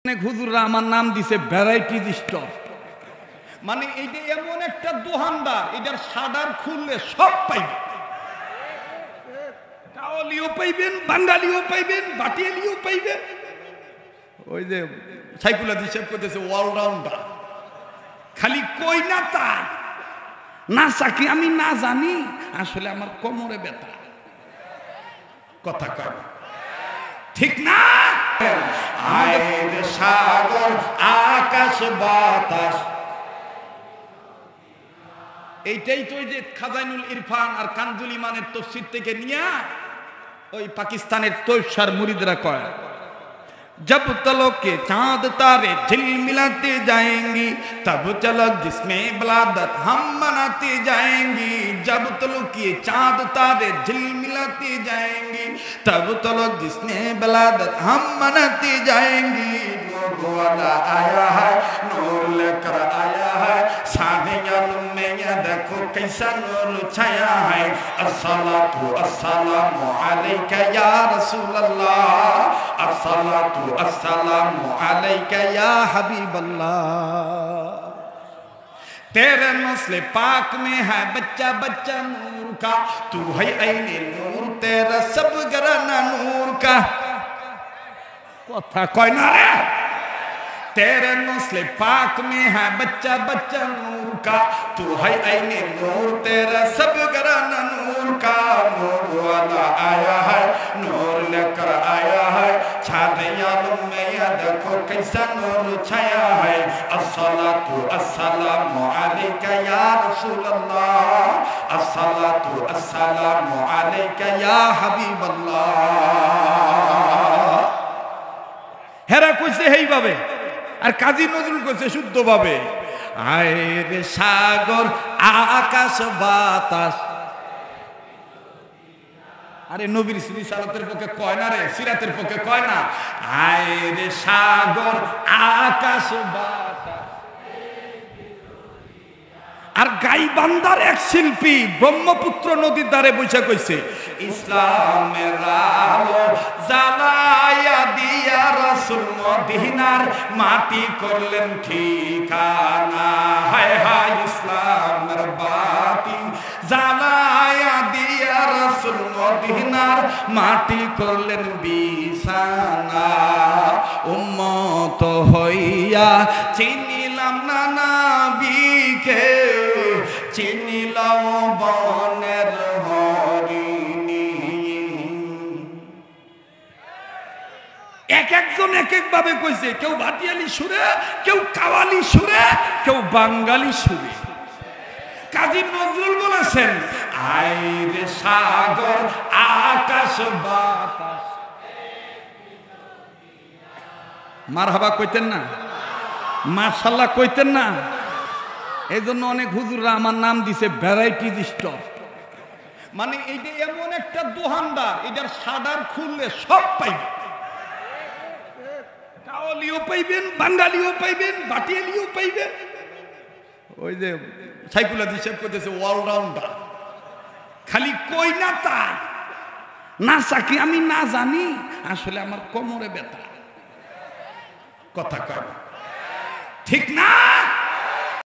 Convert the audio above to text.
অনেক হুজুররা আমার নাম দিছে ভ্যারাইটিজ স্টোর। মানে এইটা এমন একটা দোকানদার, এটার শাটার খুললে সব পাইবেন, কাওয়ালিও পাইবেন, বাঙালিও পাইবেন, বাটিয়ালিও পাইবেন। ওই যে সাইকুলা হিসেব করতেছে অলরাউন্ডার, খালি কই না তাই না চাকি আমি না জানি, আসলে আমার কোমরে ব্যথা। কথা কয় ঠিক না? আয়ের সাগর আকাশ বাতাস, এইটাই তো ওই যে খাজাইনুল ইরফান আর কানজুল ইমানের তফসির থেকে নিয়ে ওই পাকিস্তানের তৈশার মুরিদরা কয়, जब तलो के चांद तारे झिलमिलाते जाएंगी तब चलो जिसमें बलादत हम मनाते जाएंगी। जब तलो के चांद तारे झिलमिलाते जाएंगी तब तलो जिसमें बलादत हम मनाते जाएंगी। नूर वाला आया है, नूर लेकर आया है, साने आलम में ये देखो कैसा नूर छाया है। अस्सलातु अस्सलामु अलैका या रसूल अल्लाह, अस्सलातु अस्सलामु अलैका या हबीब अल्लाह। तेरे नस्ल पाक में है बच्चा बच्चा नूर का, तू है ऐने नूर, तेरा सब घराना नूर का। कथा कोई ना रे, तेरे नस्ल पाक में है बच्चा बच्चा नूर का, तू है ऐने नूर, तेरा सब घराना नूर का। नूर वाला आया है, नूर लेकर आया है, छाने आलम में ये देखो कैसा नूर छाया है। अस्सलातु अस्सलामु अलैका या रसूल अल्लाह, अस्सलातु अस्सलामु अलैका या हबीब अल्लाह। हेरा কইছে এইভাবে, আর কাজী নজরুল কইছে শুদ্ধভাবে, আয়ের সাগর আকাশ বাতাস। আরে নবীর সিরাতের পক্ষে কয় না রে, সিরাতের পক্ষে কয় না, আয়ের সাগর আকাশ বাতাস। আর গাইবান্ধার এক শিল্পী ব্রহ্মপুত্র নদীর ধারে বসে কইছে, ইসলামের আলো জ্বালায়া দিয়া রাসূল মদিনার মাটি করলেন ঠিকানা। হায় হায় ইসলামের বাতি জ্বালায়া দিয়া রাসূল মদিনার মাটি করলেন বিছানা। উম্মত হইয়া চিনিলাম না নবীকে, চিনিলাম বনের হরিণী। এক একজন এক এক ভাবে কইছে, কেউ ভাটিয়ালি সুরে, কেউ কাওয়ালি সুরে, কেউ বাঙালি সুরে। কাজী নজরুল বলেছেন, আইর সাগর আকাশ বাতাস। মারহাবা কইতেন না, মাশাআল্লাহ কইতেন না? এই জন্য অনেক হুজুররা আমার নাম দিছে ভ্যারাইটিজ স্টোর। মানে এইটা এমন একটা দোকানদার, এটার শাটার খুললে সব পাইবেন, কাওয়ালিও পাইবেন, বাঙালিও পাইবেন, বাটিয়ালিও পাইবেন। ওই যে সাইকুলা হিসেব করতেছে অলরাউন্ডার, খালি কই না তাই না চাকি আমি না জানি, আসলে আমার কোমরে ব্যথা। কথা কয় ঠিক না?